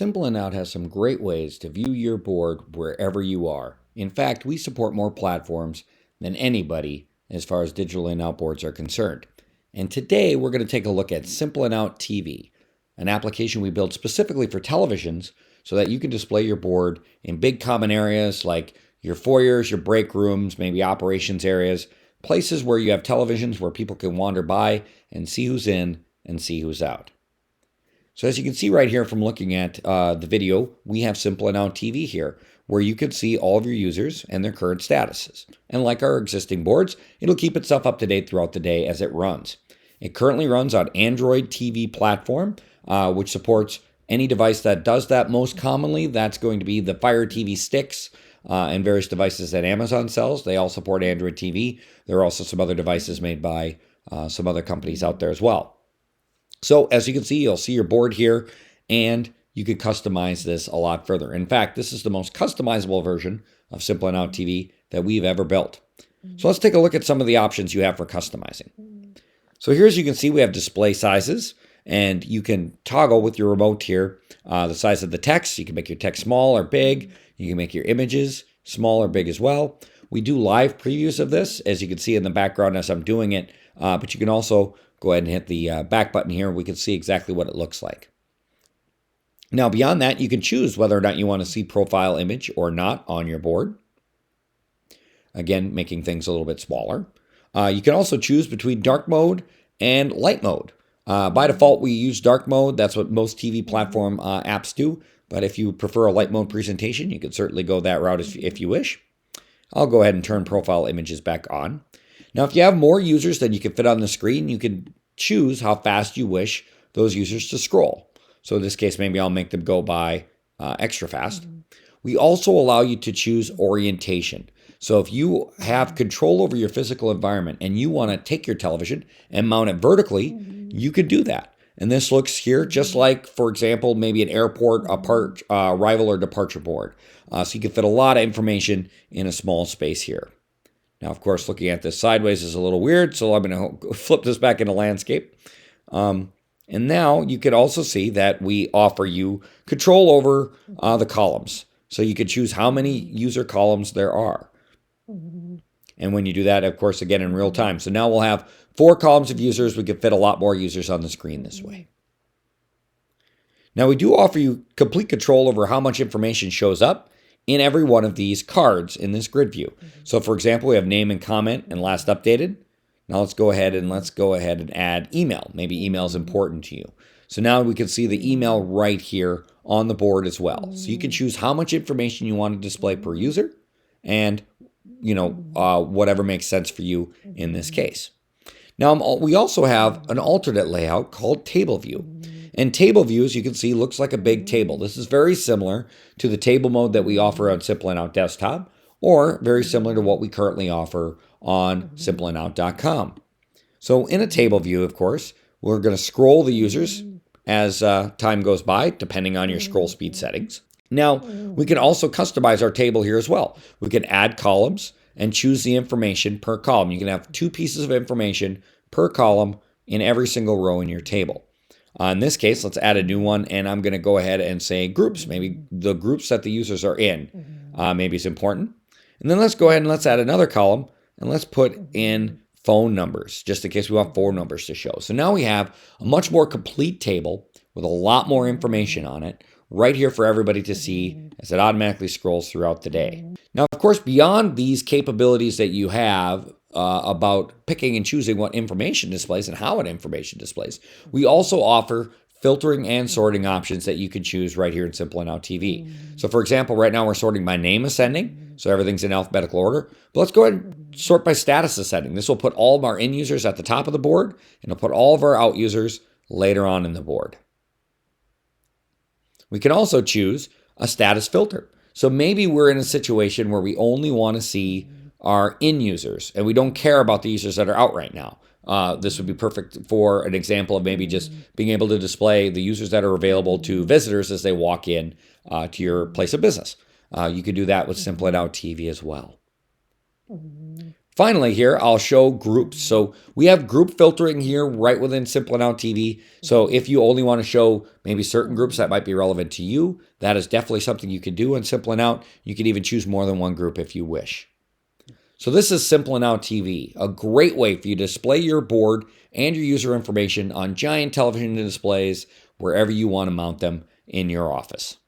Simple and Out has some great ways to view your board wherever you are. In fact, we support more platforms than anybody as far as digital in-out boards are concerned. And today we're going to take a look at Simple and Out TV, an application we built specifically for televisions so that you can display your board in big common areas like your foyers, your break rooms, maybe operations areas, places where you have televisions where people can wander by and see who's in and see who's out. So as you can see right here from looking at the video, we have Simple and Out TV here, where you can see all of your users and their current statuses. And like our existing boards, it'll keep itself up to date throughout the day as it runs. It currently runs on Android TV platform, which supports any device that does that most commonly. That's going to be the Fire TV sticks and various devices that Amazon sells. They all support Android TV. There are also some other devices made by some other companies out there as well. So as you can see, you'll see your board here, and you can customize this a lot further. In fact, this is the most customizable version of Simple and Out TV that we've ever built. So let's take a look at some of the options you have for customizing. So here, as you can see, we have display sizes, and you can toggle with your remote here the size of the text. You can make your text small or big. You can make your images small or big as well. We do live previews of this, as you can see in the background as I'm doing it, but you can also go ahead and hit the back button here. We can see exactly what it looks like. Now, beyond that, you can choose whether or not you want to see profile image or not on your board. Again, making things a little bit smaller. You can also choose between dark mode and light mode. By default, we use dark mode. That's what most TV platform apps do. But if you prefer a light mode presentation, you can certainly go that route if you wish. I'll go ahead and turn profile images back on. Now, if you have more users than you can fit on the screen, you can choose how fast you wish those users to scroll. So in this case, maybe I'll make them go by extra fast. We also allow you to choose orientation. So if you have control over your physical environment and you want to take your television and mount it vertically, you could do that. And this looks here just like, for example, maybe an airport, arrival or departure board. So you can fit a lot of information in a small space here. Now, of course, looking at this sideways is a little weird, so I'm going to flip this back into landscape. And now you can also see that we offer you control over the columns. So you can choose how many user columns there are. And when you do that, of course, again, in real time. So now we'll have 4 columns of users. We can fit a lot more users on the screen this way. Now, we do offer you complete control over how much information shows up in every one of these cards in this grid view. So for example, we have name and comment and last updated. Now let's go ahead and add email. Maybe email is important to you. So now we can see the email right here on the board as well. So you can choose how much information you want to display per user and, whatever makes sense for you in this case. Now, we also have an alternate layout called table view. And table view, as you can see, looks like a big table. This is very similar to the table mode that we offer on Simple and Out Desktop, or very similar to what we currently offer on simpleandout.com. So in a table view, of course, we're going to scroll the users as time goes by, depending on your scroll speed settings. Now, we can also customize our table here as well. We can add columns and choose the information per column. You can have 2 pieces of information per column in every single row in your table. In this case, let's add a new one, and I'm going to go ahead and say groups. Maybe the groups that the users are in maybe is important. And then let's go ahead and let's add another column, and let's put in phone numbers, just in case we want phone numbers to show. So now we have a much more complete table with a lot more information on it right here for everybody to see as it automatically scrolls throughout the day. Now, of course, beyond these capabilities that you have about picking and choosing what information displays and how information displays, we also offer filtering and sorting options that you can choose right here in Simple and Out TV. So for example, right now we're sorting by name ascending, so everything's in alphabetical order. But let's go ahead and sort by status ascending. This will put all of our in users at the top of the board, and it'll put all of our out users later on in the board. We can also choose a status filter. So maybe we're in a situation where we only want to see our in users, and we don't care about the users that are out right now. This would be perfect for an example of maybe just being able to display the users that are available to visitors as they walk in to your place of business. You could do that with Simple and Out TV as well. Finally here, I'll show groups. So we have group filtering here right within Simple Now TV. So if you only want to show maybe certain groups that might be relevant to you, that is definitely something you can do in Simple Now. You can even choose more than one group if you wish. So this is Simple Now TV, a great way for you to display your board and your user information on giant television displays wherever you want to mount them in your office.